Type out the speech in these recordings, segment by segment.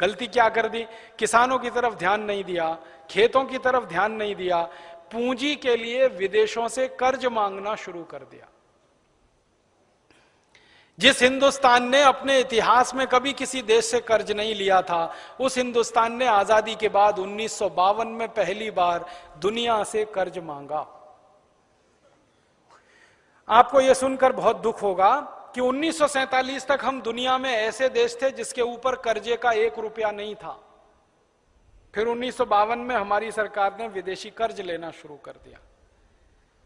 गलती क्या कर दी? किसानों की तरफ ध्यान नहीं दिया, खेतों की तरफ ध्यान नहीं दिया, पूंजी के लिए विदेशों से कर्ज मांगना शुरू कर दिया। जिस हिंदुस्तान ने अपने इतिहास में कभी किसी देश से कर्ज नहीं लिया था, उस हिंदुस्तान ने आजादी के बाद 1952 में पहली बार दुनिया से कर्ज मांगा। आपको यह सुनकर बहुत दुख होगा कि 1947 तक हम दुनिया में ऐसे देश थे जिसके ऊपर कर्जे का 1 रुपया नहीं था। फिर 1952 में हमारी सरकार ने विदेशी कर्ज लेना शुरू कर दिया।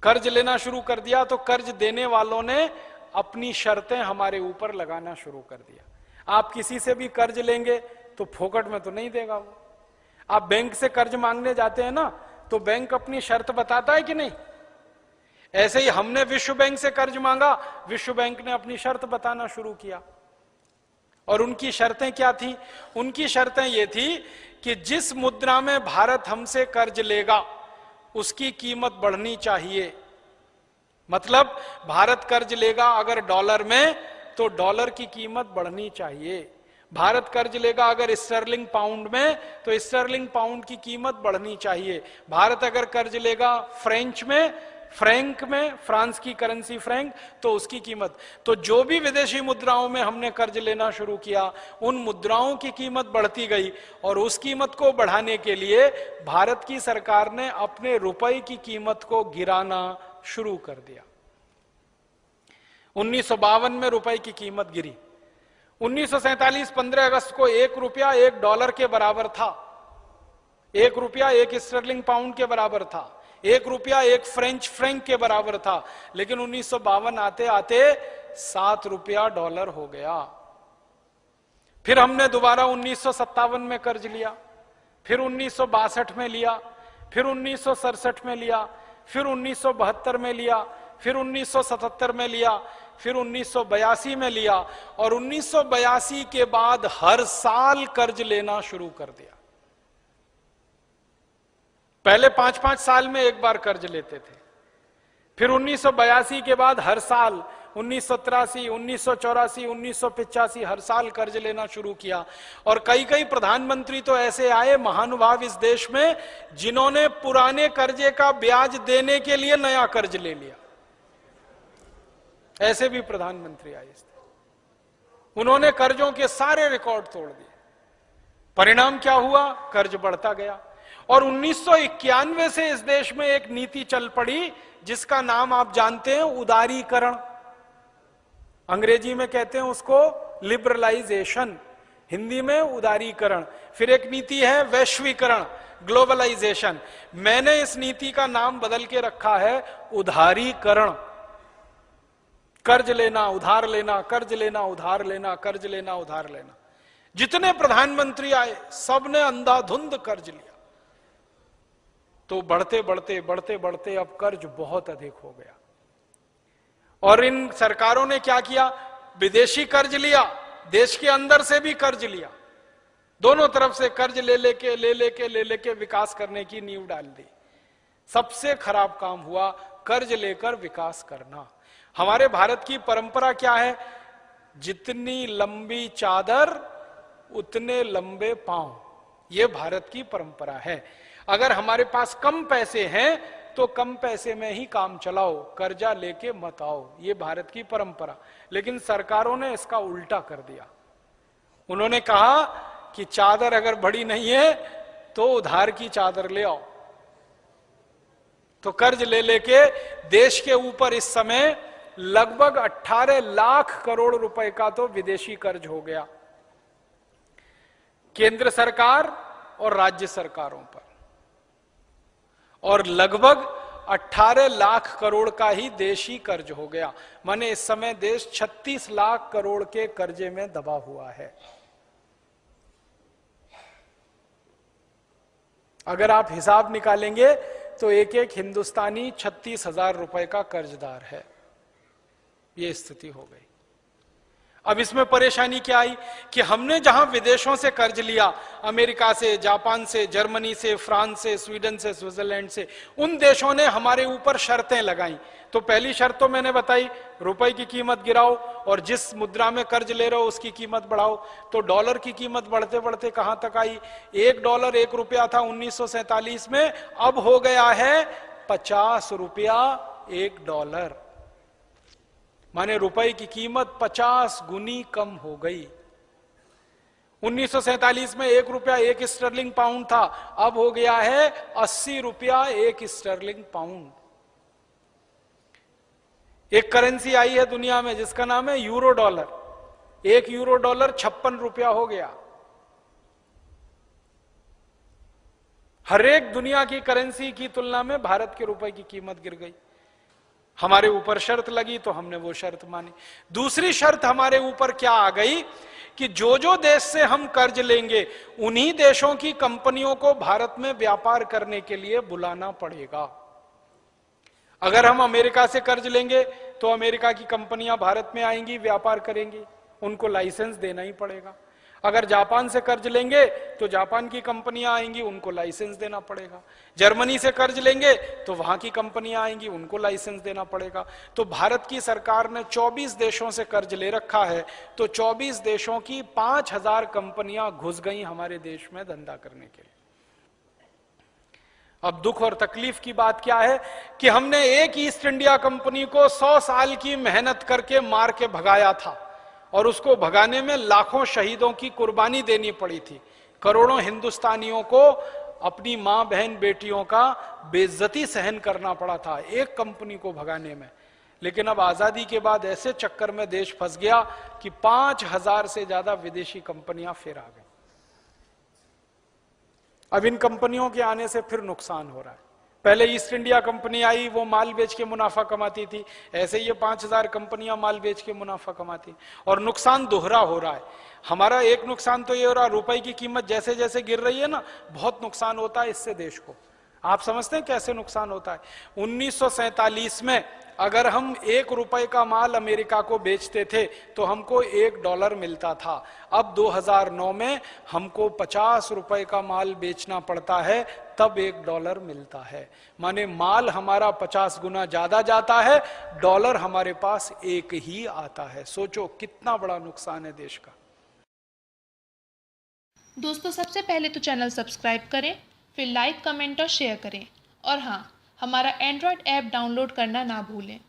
कर्ज लेना शुरू कर दिया तो कर्ज देने वालों ने अपनी शर्तें हमारे ऊपर लगाना शुरू कर दिया। आप किसी से भी कर्ज लेंगे तो फोकट में तो नहीं देगा वो। आप बैंक से कर्ज मांगने जाते हैं ना, तो बैंक अपनी शर्त बताता है कि नहीं? ऐसे ही हमने विश्व बैंक से कर्ज मांगा, विश्व बैंक ने अपनी शर्त बताना शुरू किया। और उनकी शर्तें क्या थी? उनकी शर्तें ये थी कि जिस मुद्रा में भारत हमसे कर्ज लेगा उसकी कीमत बढ़नी चाहिए। मतलब भारत कर्ज लेगा अगर डॉलर में, तो डॉलर की कीमत बढ़नी चाहिए। भारत कर्ज लेगा अगर स्टर्लिंग पाउंड में, तो स्टर्लिंग पाउंड की कीमत बढ़नी चाहिए। भारत अगर कर्ज लेगा फ्रेंच में, फ्रैंक में, फ्रांस की करेंसी फ्रैंक, तो उसकी कीमत। तो जो भी विदेशी मुद्राओं में हमने कर्ज लेना शुरू किया, उन मुद्राओं की कीमत बढ़ती गई। और उस कीमत को बढ़ाने के लिए भारत की सरकार ने अपने रुपए की कीमत को गिराना शुरू कर दिया। 1952 में रुपए की कीमत गिरी। 1947 15 अगस्त को 1 रुपया 1 डॉलर के बराबर था, 1 रुपया 1 स्टर्लिंग पाउंड के बराबर था, 1 रुपया 1 फ्रेंच फ्रैंक के बराबर था। लेकिन 1952 आते आते 7 रुपया डॉलर हो गया। फिर हमने दोबारा 1957 में कर्ज लिया, फिर 1962 में लिया, फिर 1967 में लिया, फिर 1972 में लिया, फिर 1977 में लिया, फिर 1982 में लिया। और 1982 के बाद हर साल कर्ज लेना शुरू कर दिया। पहले 5-5 साल में एक बार कर्ज लेते थे। फिर 1982 के बाद हर साल 1983, 1984, 1985 हर साल कर्ज लेना शुरू किया। और कई कई प्रधानमंत्री तो ऐसे आए महानुभाव इस देश में, जिन्होंने पुराने कर्जे का ब्याज देने के लिए नया कर्ज ले लिया। ऐसे भी प्रधानमंत्री आए इस देश। उन्होंने कर्जों के सारे रिकॉर्ड तोड़ दिए। परिणाम क्या हुआ? कर्ज बढ़ता गया। और 1991 से इस देश में एक नीति चल पड़ी जिसका नाम आप जानते हैं, उदारीकरण। अंग्रेजी में कहते हैं उसको लिबरलाइजेशन, हिंदी में उदारीकरण। फिर एक नीति है वैश्वीकरण, ग्लोबलाइजेशन। मैंने इस नीति का नाम बदल के रखा है उदारीकरण। कर्ज लेना, उधार लेना, कर्ज लेना, उधार लेना, कर्ज लेना, उधार लेना। जितने प्रधानमंत्री आए सबने अंधाधुंध कर्ज लिया। तो बढ़ते बढ़ते बढ़ते बढ़ते अब कर्ज बहुत अधिक हो गया। और इन सरकारों ने क्या किया? विदेशी कर्ज लिया, देश के अंदर से भी कर्ज लिया। दोनों तरफ से कर्ज ले लेके विकास करने की नींव डाल दी। सबसे खराब काम हुआ कर्ज लेकर विकास करना। हमारे भारत की परंपरा क्या है? जितनी लंबी चादर उतने लंबे पांव। यह भारत की परंपरा है। अगर हमारे पास कम पैसे हैं तो कम पैसे में ही काम चलाओ, कर्जा लेके मत आओ। ये भारत की परंपरा। लेकिन सरकारों ने इसका उल्टा कर दिया। उन्होंने कहा कि चादर अगर बड़ी नहीं है तो उधार की चादर ले आओ। तो कर्ज ले लेके देश के ऊपर इस समय लगभग 18 लाख करोड़ रुपए का तो विदेशी कर्ज हो गया, केंद्र सरकार और राज्य सरकारों पर। और लगभग 18 लाख करोड़ का ही देशी कर्ज हो गया। माने इस समय देश 36 लाख करोड़ के कर्जे में दबा हुआ है। अगर आप हिसाब निकालेंगे तो एक एक हिंदुस्तानी 36,000 रुपए का कर्जदार है। यह स्थिति हो गई। अब इसमें परेशानी क्या आई कि हमने जहां विदेशों से कर्ज लिया, अमेरिका से, जापान से, जर्मनी से, फ्रांस से, स्वीडन से, स्विट्जरलैंड से, उन देशों ने हमारे ऊपर शर्तें लगाई। तो पहली शर्त तो मैंने बताई, रुपए की कीमत गिराओ और जिस मुद्रा में कर्ज ले रहे हो उसकी कीमत बढ़ाओ। तो डॉलर की कीमत बढ़ते बढ़ते कहां तक आई? $1 ₹1 था 1947 में, अब हो गया है $50 $1। माने रुपए की कीमत 50 गुनी कम हो गई। 1947 में ₹1 1 स्टर्लिंग पाउंड था, अब हो गया है ₹80 1 स्टर्लिंग पाउंड। एक करेंसी आई है दुनिया में जिसका नाम है यूरो डॉलर। 1 यूरो डॉलर ₹56 हो गया। हर एक दुनिया की करेंसी की तुलना में भारत के रुपए की कीमत गिर गई। हमारे ऊपर शर्त लगी तो हमने वो शर्त मानी। दूसरी शर्त हमारे ऊपर क्या आ गई कि जो जो देश से हम कर्ज लेंगे उन्हीं देशों की कंपनियों को भारत में व्यापार करने के लिए बुलाना पड़ेगा। अगर हम अमेरिका से कर्ज लेंगे तो अमेरिका की कंपनियां भारत में आएंगी, व्यापार करेंगी, उनको लाइसेंस देना ही पड़ेगा। अगर जापान से कर्ज लेंगे तो जापान की कंपनियां आएंगी, उनको लाइसेंस देना पड़ेगा। जर्मनी से कर्ज लेंगे तो वहां की कंपनियां आएंगी, उनको लाइसेंस देना पड़ेगा। तो भारत की सरकार ने 24 देशों से कर्ज ले रखा है, तो 24 देशों की 5000 कंपनियां घुस गई हमारे देश में धंधा करने के लिए। अब दुख और तकलीफ की बात क्या है कि हमने एक ईस्ट इंडिया कंपनी को 100 साल की मेहनत करके मार के भगाया था, और उसको भगाने में लाखों शहीदों की कुर्बानी देनी पड़ी थी। करोड़ों हिंदुस्तानियों को अपनी मां बहन बेटियों का बेइज्जती सहन करना पड़ा था एक कंपनी को भगाने में। लेकिन अब आजादी के बाद ऐसे चक्कर में देश फंस गया कि 5000 से ज्यादा विदेशी कंपनियां फिर आ गई। अब इन कंपनियों के आने से फिर नुकसान हो रहा है। पहले ईस्ट इंडिया कंपनी आई, वो माल बेच के मुनाफा कमाती थी, ऐसे ये 5000 कंपनियां माल बेच के मुनाफा कमाती, और नुकसान दोहरा हो रहा है। हमारा एक नुकसान तो ये हो रहा, रुपए की कीमत जैसे जैसे गिर रही है ना, बहुत नुकसान होता है इससे देश को। आप समझते हैं कैसे नुकसान होता है? 1947 में अगर हम ₹1 का माल अमेरिका को बेचते थे तो हमको $1 मिलता था। अब 2009 में हमको ₹50 का माल बेचना पड़ता है, तब $1 मिलता है। माने माल हमारा 50 गुना ज्यादा जाता है, डॉलर हमारे पास एक ही आता है। सोचो कितना बड़ा नुकसान है देश का। दोस्तों, सबसे पहले तो चैनल सब्सक्राइब करें, फिर लाइक, कमेंट और शेयर करें, और हाँ, हमारा एंड्रॉयड ऐप डाउनलोड करना ना भूलें।